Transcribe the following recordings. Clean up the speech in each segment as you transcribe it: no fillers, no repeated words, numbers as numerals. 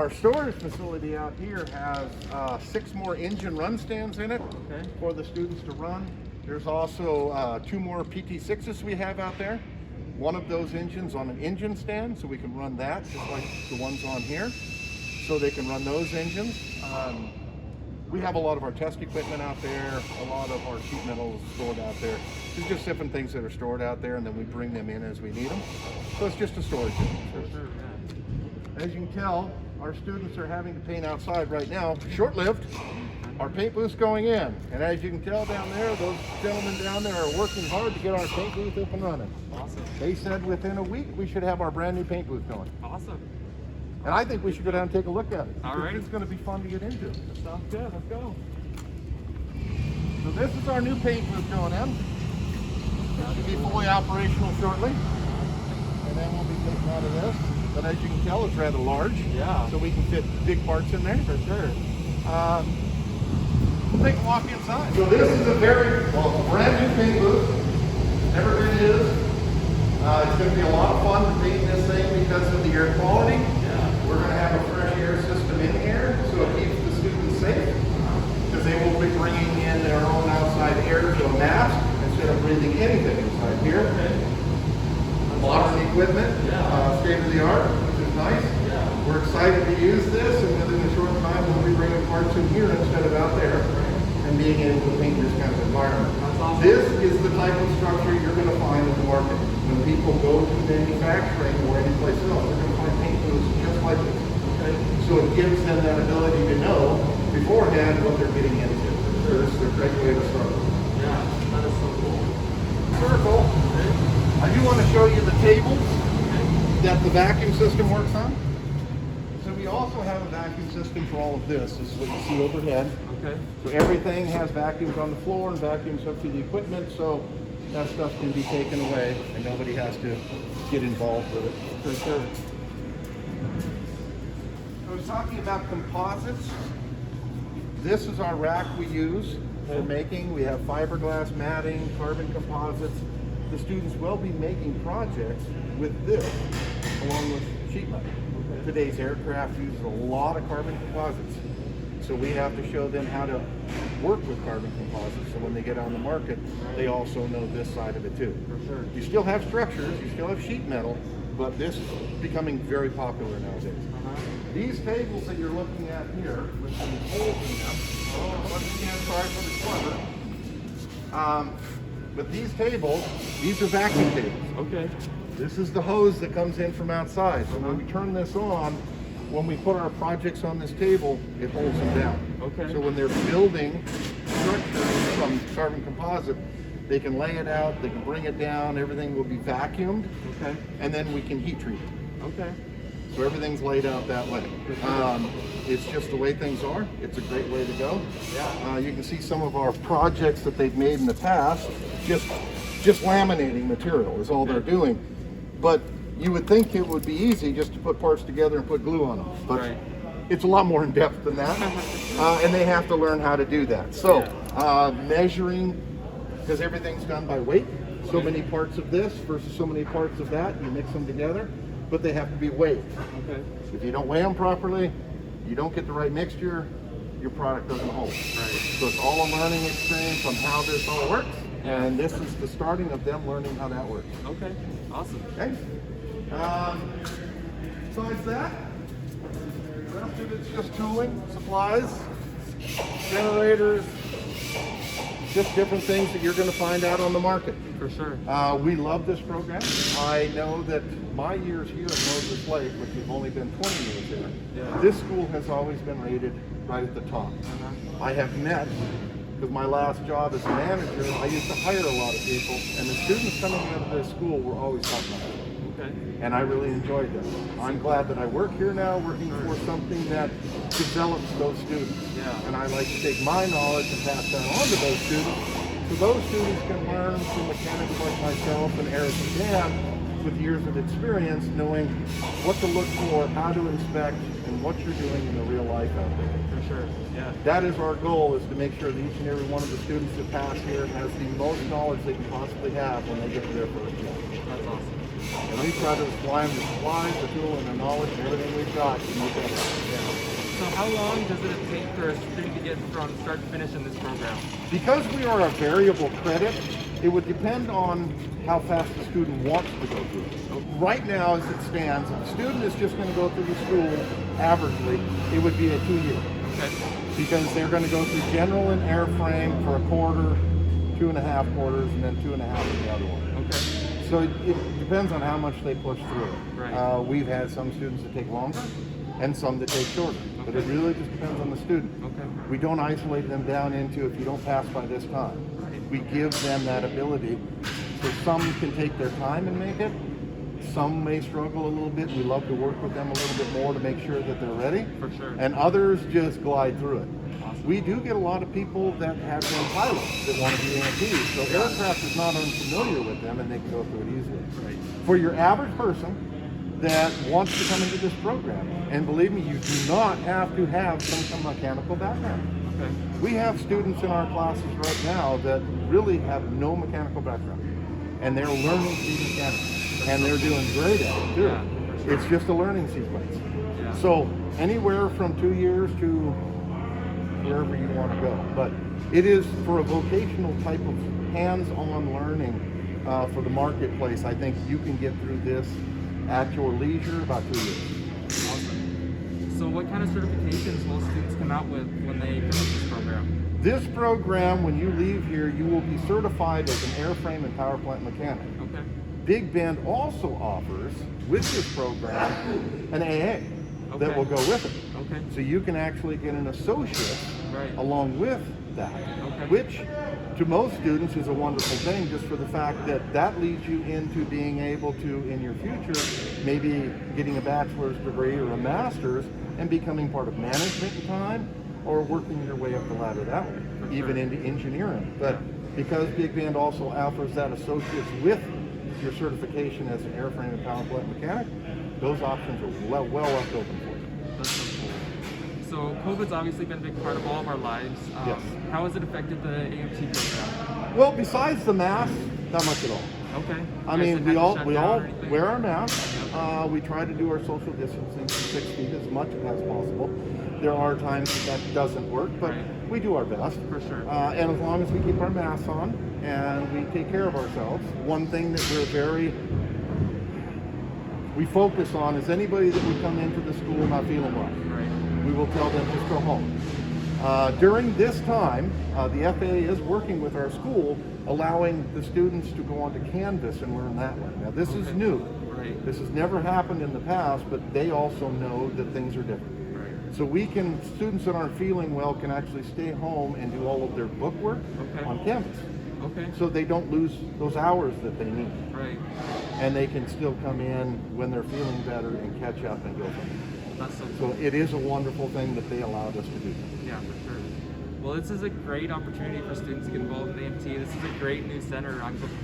Our storage facility out here has 6 more engine run stands in it for the students to run. There's also 2 more PT6s we have out there. One of those engines on an engine stand, so we can run that just like the ones on here. So they can run those engines. We have a lot of our test equipment out there, a lot of our sheet metal is stored out there. There's just different things that are stored out there, and then we bring them in as we need them. So it's just a storage unit. As you can tell, our students are having to paint outside right now. Short-lived. Our paint booth's going in. And as you can tell down there, those gentlemen down there are working hard to get our paint booth up and running. Awesome. They said within a week we should have our brand new paint booth going. Awesome. And I think we should go down and take a look at it. All right. It's going to be fun to get into. Sounds good. Let's go. So this is our new paint booth going in. It should be fully operational shortly. And then we'll be taking out of this. But as you can tell, it's rather large. Yeah. So we can fit big parts in there. For sure. We'll take a walk inside. So this is a brand new paint booth. Never been used. It's going to be a lot of fun to paint this thing because of the air quality. Yeah. We're going to have a fresh air system in here, so it keeps the students safe. Because they will be bringing in their own outside air to a mask instead of breathing anything inside here. Modern equipment, state of the art, which is nice. Yeah. We're excited to use this, and within a short time we'll be bringing parts in here instead of out there and being able to paint this kind of environment. Awesome. This is the type of structure you're going to find in the market. When people go to manufacturing or any place else, they're going to find paint booths just like this. Okay? So it gives them that ability to know beforehand what they're getting into. So this is a great way to start. Yeah, that is so cool. Circle. I do want to show you the tables that the vacuum system works on. So we also have a vacuum system for all of this. This is what you see overhead. Okay. So everything has vacuums on the floor and vacuums up to the equipment, so that stuff can be taken away and nobody has to get involved with it. For sure. I was talking about composites. This is our rack we use for making. We have fiberglass matting, carbon composites. The students will be making projects with this along with sheet metal. Today's aircraft uses a lot of carbon composites. So we have to show them how to work with carbon composites, so when they get on the market, they also know this side of it too. For sure. You still have structures, you still have sheet metal, but this is becoming very popular nowadays. These tables that you're looking at here, with some holes in them, once again, sorry for the clever, but these tables, these are vacuum tables. Okay. This is the hose that comes in from outside. So when we turn this on, when we put our projects on this table, it holds them down. Okay. So when they're building structures from carbon composite, they can lay it out, they can bring it down, everything will be vacuumed. Okay. And then we can heat treat it. Okay. So everything's laid out that way. It's just the way things are. It's a great way to go. Yeah. You can see some of our projects that they've made in the past, just laminating material is all they're doing. But you would think it would be easy just to put parts together and put glue on them. But it's a lot more in depth than that. And they have to learn how to do that. So measuring, because everything's done by weight. So many parts of this versus so many parts of that, you mix them together, but they have to be weighed. Okay. If you don't weigh them properly, you don't get the right mixture, your product doesn't hold. Right. So it's all a learning experience on how this all works. And this is the starting of them learning how that works. Okay. Awesome. Okay. Besides that, the rest of it's just tooling, supplies, generators, just different things that you're going to find out on the market. For sure. We love this program. I know that my years here at Moses Lake, which have only been 20 years here, this school has always been rated right at the top. I have met, because my last job as a manager, I used to hire a lot of people, and the students coming out of this school were always top notch. Okay. And I really enjoyed that. I'm glad that I work here now, working for something that develops those students. Yeah. And I like to take my knowledge and pass that on to those students, so those students can learn from mechanics like myself and Eric and Dan with years of experience, knowing what to look for, how to inspect, and what you're doing in the real life out there. For sure. Yeah. That is our goal, is to make sure that each and every one of the students that pass here has the most knowledge they can possibly have when they get to their first job. That's awesome. And we try to supply them the supplies, the tool, and the knowledge, and everything we've got to make that happen. So how long does it take for a student to get from start to finish in this program? Because we are a variable credit, it would depend on how fast the student wants to go through it. Right now, as it stands, if a student is just going to go through the school averagely, it would be a 2-year. Okay. Because they're going to go through general and airframe for a quarter, 2.5 quarters, and then 2.5 in the other one. Okay. So it depends on how much they push through it. Right. We've had some students that take longer and some that take shorter. But it really just depends on the student. Okay. We don't isolate them down into if you don't pass by this time. Right. We give them that ability. So some can take their time and make it. Some may struggle a little bit. We love to work with them a little bit more to make sure that they're ready. For sure. And others just glide through it. Awesome. We do get a lot of people that have been pilots that want to be AMTs. So aircraft is not unfamiliar with them and they can go through it easily. Right. For your average person that wants to come into this program, and believe me, you do not have to have some mechanical background. Okay. We have students in our classes right now that really have no mechanical background, and they're learning to be mechanics, and they're doing great at it too. Yeah, for sure. It's just a learning sequence. Yeah. So anywhere from 2 years to wherever you want to go, but it is for a vocational type of hands-on learning for the marketplace. I think you can get through this at your leisure about 2 years. Awesome. So what kind of certifications will students come out with when they finish this program? This program, when you leave here, you will be certified as an airframe and power plant mechanic. Okay. Big Bend also offers, with this program, an AA that Okay. will go with it. Okay. So you can actually get an associate Right. along with that, Okay. which to most students is a wonderful thing, just for the fact that that leads you into being able to, in your future, maybe getting a bachelor's degree or a master's and becoming part of management in time, or working your way up the ladder that way, For even sure. into engineering. But because Big Bend also offers that associates with your certification as an airframe and power plant mechanic, those options are well left open for you. That's so cool. So COVID's obviously been a big part of all of our lives. Yes. How has it affected the AMT program? Well, besides the mask, not much at all. Okay. I You guys mean, have we had to all shut we down all or anything? wear our masks. We try to do our social distancing 6 feet as much as possible. There are times that doesn't work, but Right. we do our best. For sure. And as long as we keep our masks on and we take care of ourselves, one thing that we focus on is anybody that would come into the school not feeling well. Right. We will tell them just go home. During this time, the FAA is working with our school, allowing the students to go onto Canvas and learn that way. Now this is Okay. new. Right. This has never happened in the past, but they also know that things are different. Right. So students that aren't feeling well can actually stay home and do all of their book work Okay. on Canvas. Okay. So they don't lose those hours that they need. Right. And they can still come in when they're feeling better and catch up and go from there. That's so So cool. it is a wonderful thing that they allowed us to do. Yeah, for sure. Well, this is a great opportunity for students to get involved in AMT. This is a great new center.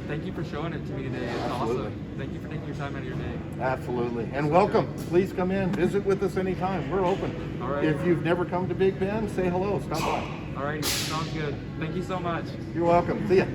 Thank you for showing it to me today. It's Absolutely. awesome. Thank you for taking your time out of your day. Absolutely. And welcome. Please come in. Visit with us anytime. We're open. All right. If you've never come to Big Bend, say hello. Stop by. All right, sounds good. Thank you so much. You're welcome. See ya.